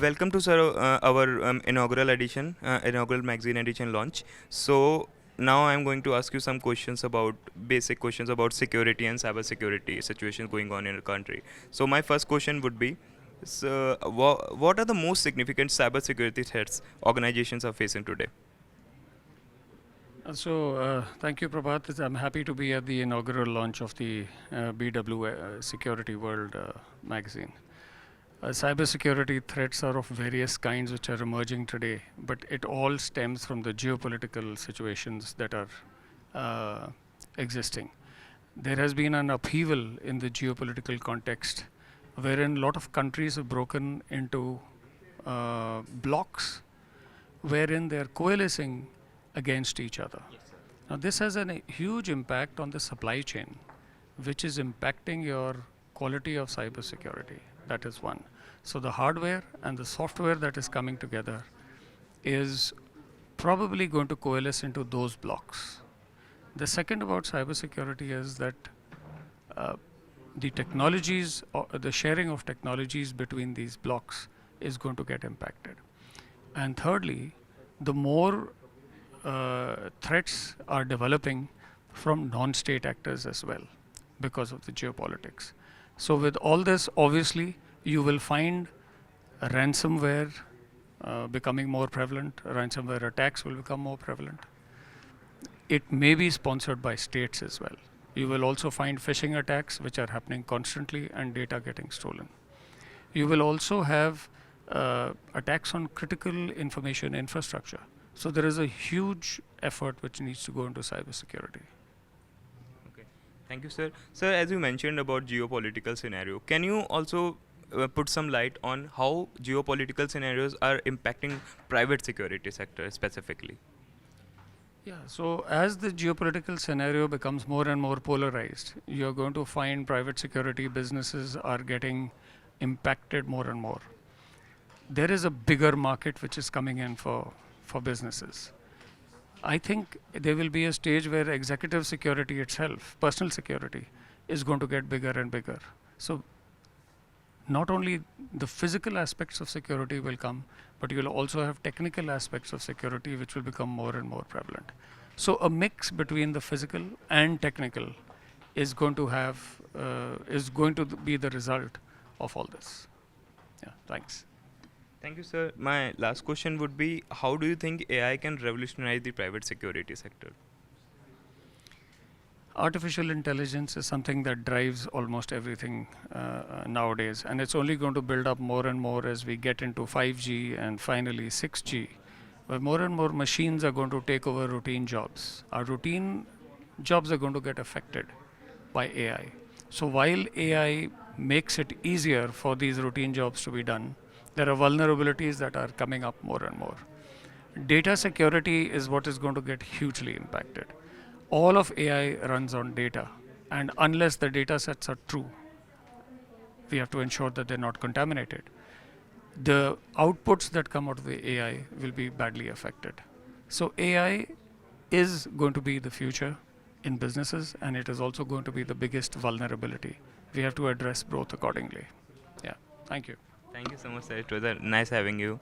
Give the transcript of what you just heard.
Welcome to sir, our inaugural magazine edition launch. So now I'm going to ask you some questions about basic questions about security and cyber security situations going on in the country. So my first question would be, so what are the most significant cyber security threats organizations are facing today? Thank you, Prabhat. I'm happy to be at the inaugural launch of the BW Security World magazine. Cybersecurity threats are of various kinds which are emerging today, but it all stems from the geopolitical situations that are existing. There has been an upheaval in the geopolitical context wherein a lot of countries have broken into blocks wherein they're coalescing against each other. Now, this has a huge impact on the supply chain, which is impacting your quality of cybersecurity. That is one. So the hardware and the software that is coming together is probably going to coalesce into those blocks. The second about cybersecurity is that the technologies, or the sharing of technologies between these blocks is going to get impacted. And thirdly, the more threats are developing from non-state actors as well because of the geopolitics. So with all this, obviously, you will find ransomware becoming more prevalent. Ransomware attacks will become more prevalent. It may be sponsored by states as well. You will also find phishing attacks which are happening constantly and data getting stolen. You will also have attacks on critical information infrastructure. So there is a huge effort which needs to go into cybersecurity. Okay, thank you, sir. Sir, as you mentioned about geopolitical scenario, can you also put some light on how geopolitical scenarios are impacting private security sector specifically? Yeah, so as the geopolitical scenario becomes more and more polarized, you're going to find private security businesses are getting impacted more and more. There is a bigger market which is coming in for businesses. I think there will be a stage where executive security itself, personal security, is going to get bigger and bigger. So not only the physical aspects of security will come, but you'll also have technical aspects of security which will become more and more prevalent. So a mix between the physical and technical is going to be the result of all this. Yeah, thanks. Thank you, sir. My last question would be, how do you think AI can revolutionize the private security sector? Artificial intelligence is something that drives almost everything nowadays, and it's only going to build up more and more as we get into 5G and finally 6G, where more and more machines are going to take over routine jobs. Our routine jobs are going to get affected by AI. So while AI makes it easier for these routine jobs to be done, there are vulnerabilities that are coming up more and more. Data security is what is going to get hugely impacted. All of AI runs on data, and unless the data sets are true, we have to ensure that they're not contaminated. The outputs that come out of the AI will be badly affected. So AI is going to be the future in businesses, and it is also going to be the biggest vulnerability. We have to address both accordingly. Yeah, thank you. Thank you so much, sir. It was nice having you.